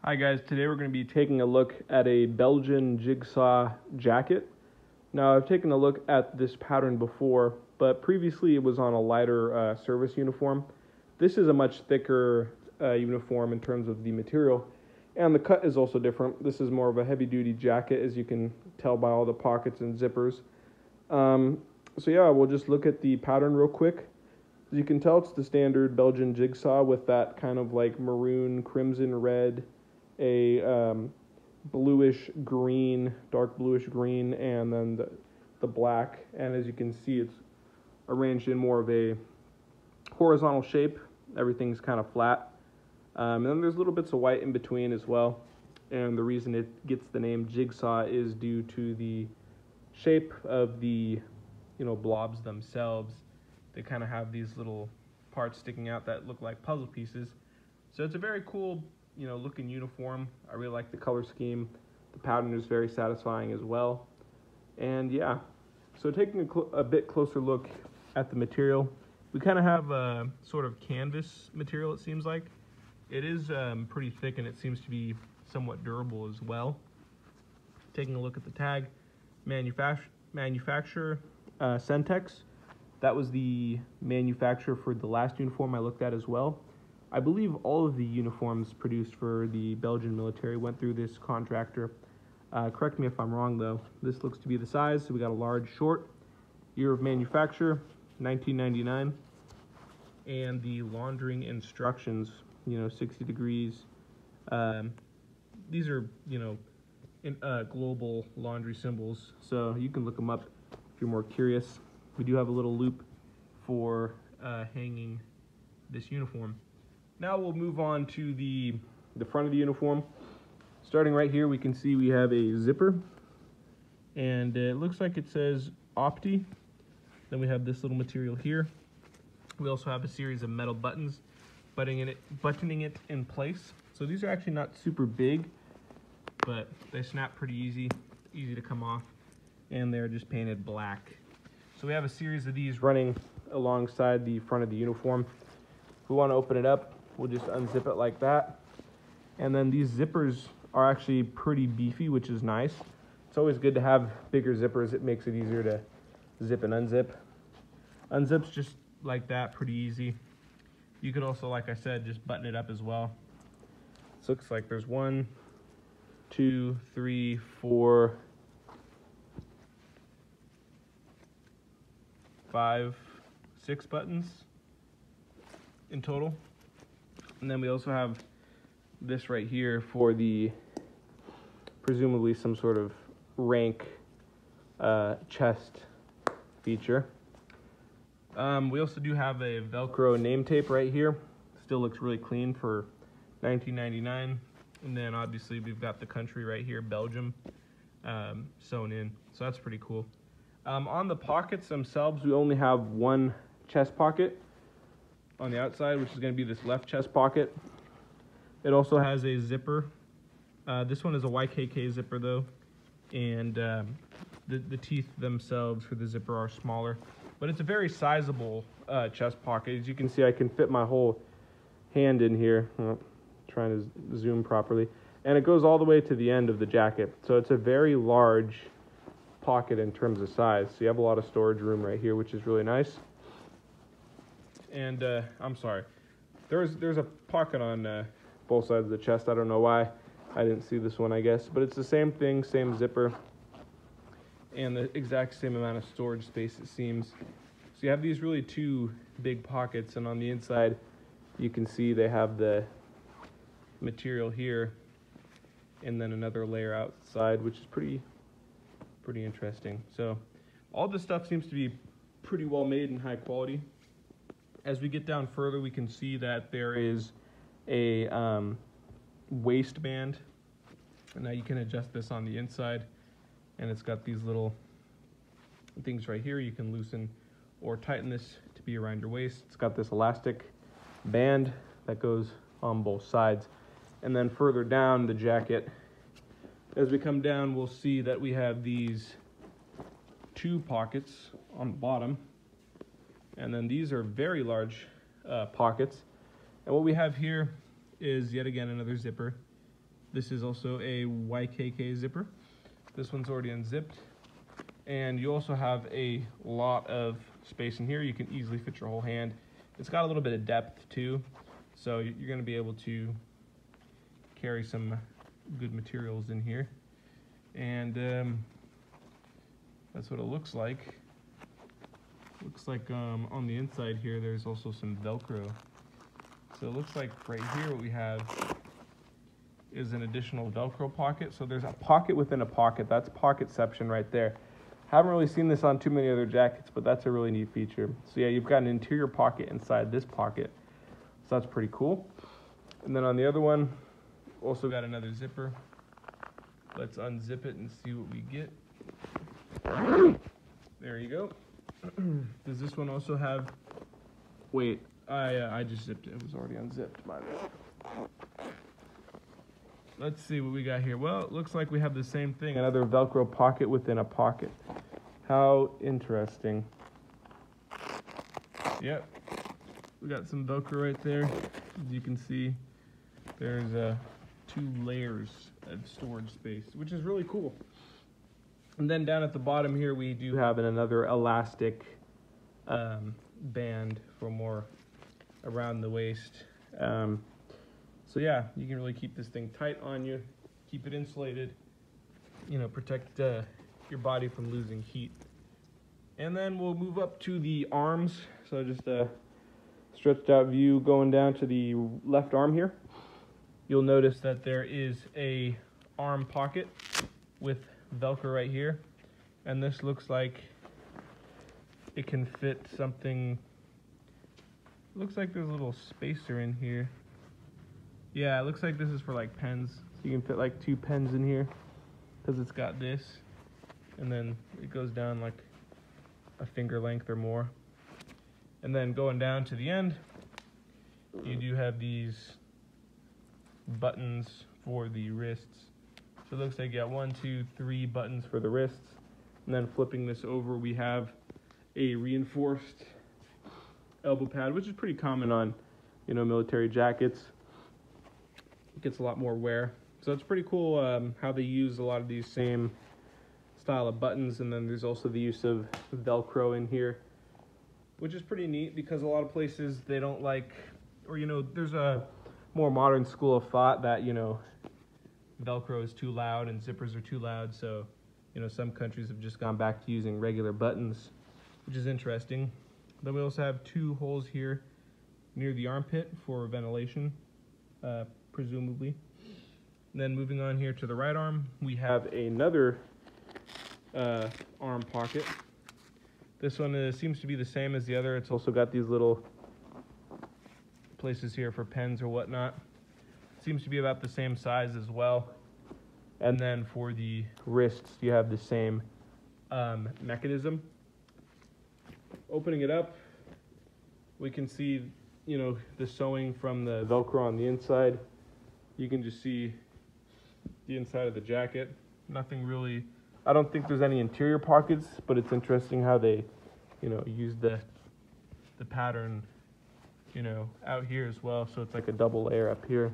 Hi guys, today we're going to be taking a look at a Belgian Jigsaw jacket. Now I've taken a look at this pattern before, but previously it was on a lighter service uniform. This is a much thicker uniform in terms of the material, and the cut is also different. This is more of a heavy duty jacket, as you can tell by all the pockets and zippers. So yeah, we'll just look at the pattern real quick. As you can tell, it's the standard Belgian Jigsaw with that kind of like maroon, crimson, red, a bluish green, dark bluish green, and then the black. And as you can see, it's arranged in more of a horizontal shape. Everything's kind of flat. And then there's little bits of white in between as well. And the reason it gets the name Jigsaw is due to the shape of the, blobs themselves. They kind of have these little parts sticking out that look like puzzle pieces. So it's a very cool, looking uniform. I really like the color scheme. The pattern is very satisfying as well. And yeah, so taking a bit closer look at the material, we kind of have a sort of canvas material, it seems like. It is pretty thick, and it seems to be somewhat durable as well. Taking a look at the tag, manufacturer, Centex. That was the manufacturer for the last uniform I looked at as well. I believe all of the uniforms produced for the Belgian military went through this contractor. Correct me if I'm wrong, though. This looks to be the size. So we got a large, short. Year of manufacture, 1999. And the laundering instructions, 60 degrees. These are, global laundry symbols, so you can look them up if you're more curious. We do have a little loop for hanging this uniform. Now we'll move on to the front of the uniform. Starting right here, we can see we have a zipper, and it looks like it says Opti. Then we have this little material here. We also have a series of metal buttons buttoning it in place. So these are actually not super big, but they snap pretty easy to come off, and they're just painted black. So we have a series of these running alongside the front of the uniform. If we want to open it up, we'll just unzip it like that. And then these zippers are actually pretty beefy, which is nice. It's always good to have bigger zippers. It makes it easier to zip and unzip. Unzips just like that, pretty easy. You could also, like I said, just button it up as well. This looks like there's 1, 2, 3, 4, 5, 6 buttons in total. And then we also have this right here for the presumably some sort of rank chest feature. We also do have a Velcro name tape right here. Still looks really clean for 1999. And then obviously we've got the country right here, Belgium, sewn in. So that's pretty cool. On the pockets themselves, we only have one chest pocket on the outside, which is going to be this left chest pocket. It also has a zipper. This one is a YKK zipper though, and the teeth themselves for the zipper are smaller. But it's a very sizable chest pocket. As you can see, I can fit my whole hand in here. Trying to zoom properly. And it goes all the way to the end of the jacket. So it's a very large pocket in terms of size. So you have a lot of storage room right here, which is really nice. And I'm sorry, there's a pocket on both sides of the chest. I don't know why I didn't see this one, I guess. But it's the same thing, same zipper, and the exact same amount of storage space, it seems. So you have these really two big pockets, and on the inside you can see they have the material here and then another layer outside, which is pretty interesting. So all this stuff seems to be pretty well made and high quality. As we get down further, we can see that there is a waistband, and now you can adjust this on the inside, and it's got these little things right here. You can loosen or tighten this to be around your waist. It's got this elastic band that goes on both sides. And then further down the jacket, as we come down, we'll see that we have these two pockets on the bottom, and then these are very large pockets. And what we have here is yet again another zipper. This is also a YKK zipper. This one's already unzipped. And you also have a lot of space in here. You can easily fit your whole hand. It's got a little bit of depth too, so you're going to be able to carry some good materials in here. And that's what it looks like. Looks like on the inside here there's also some Velcro. So it looks like right here what we have is an additional Velcro pocket. So there's a pocket within a pocket. That's pocketception right there. Haven't really seen this on too many other jackets, but that's a really neat feature. So yeah, you've got an interior pocket inside this pocket. So that's pretty cool. And then on the other one, also got another zipper. Let's unzip it and see what we get. There you go. Does this one also have, wait, I just zipped it. It was already unzipped. My bad. Let's see what we got here. Well, it looks like we have the same thing, another Velcro pocket within a pocket. How interesting. Yep, we got some Velcro right there. As you can see, there's 2 layers of storage space, which is really cool. And then down at the bottom here, we do have another elastic band for more around the waist. So yeah, you can really keep this thing tight on you, keep it insulated, you know, protect your body from losing heat. And then we'll move up to the arms. So just a stretched out view going down to the left arm here. You'll notice that there is a arm pocket with Velcro right here. And this looks like it can fit something. Looks like there's a little spacer in here. Yeah, it looks like this is for like pens. So you can fit like 2 pens in here because it's got this. And then it goes down like a finger length or more. And then going down to the end, you do have these buttons for the wrists. So it looks like you got 1, 2, 3 buttons for the wrists. And then flipping this over, we have a reinforced elbow pad, which is pretty common on, you know, military jackets. It gets a lot more wear. So it's pretty cool how they use a lot of these same style of buttons. And then there's also the use of Velcro in here, which is pretty neat because a lot of places they don't like, or, you know, there's a more modern school of thought that, you know, Velcro is too loud and zippers are too loud. So, you know, some countries have just gone back to using regular buttons, which is interesting. Then we also have 2 holes here near the armpit for ventilation, presumably. And then moving on here to the right arm, we have another arm pocket. This one seems to be the same as the other. It's also got these little places here for pens or whatnot. Seems to be about the same size as well. And then for the wrists, you have the same mechanism. Opening it up, we can see, you know, the sewing from the Velcro on the inside. You can just see the inside of the jacket. Nothing really, I don't think there's any interior pockets, but it's interesting how they, you know, use the pattern, you know, out here as well. So it's like a double layer up here,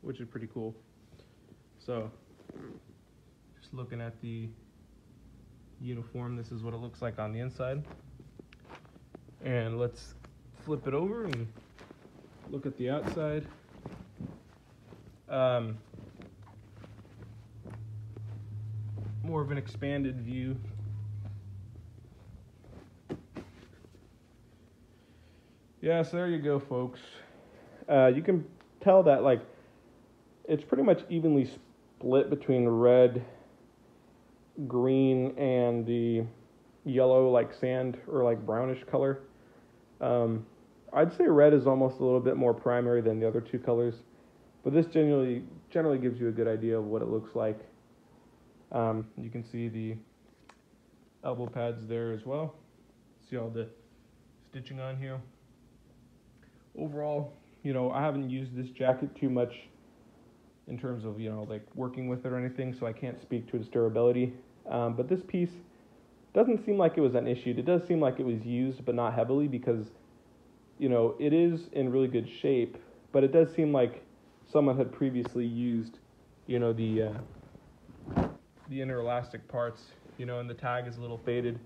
which is pretty cool. So just looking at the uniform, this is what it looks like on the inside. And let's flip it over and look at the outside. More of an expanded view. Yeah, so there you go, folks. You can tell that, like, it's pretty much evenly split between red, green, and the yellow, like sand or like brownish color. I'd say red is almost a little bit more primary than the other 2 colors, but this generally gives you a good idea of what it looks like. You can see the elbow pads there as well. See all the stitching on here. Overall, you know, I haven't used this jacket too much in terms of, you know, like working with it or anything, so I can't speak to its durability. But this piece doesn't seem like it was an issue. It does seem like it was used, but not heavily, because, you know, it is in really good shape, but it does seem like someone had previously used you know, the inner elastic parts, you know, and the tag is a little faded.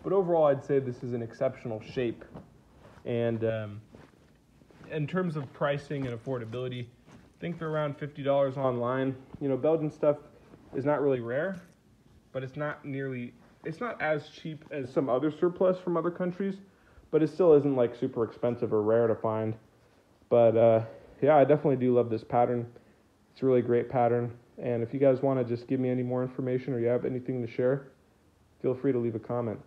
But overall, I'd say this is an exceptional shape. And in terms of pricing and affordability, I think they're around $50 online. You know, Belgian stuff is not really rare, but it's not as cheap as some other surplus from other countries, but it still isn't like super expensive or rare to find. But yeah, I definitely do love this pattern. It's a really great pattern. And if you guys want to just give me any more information or you have anything to share, feel free to leave a comment.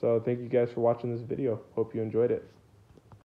So thank you guys for watching this video. Hope you enjoyed it.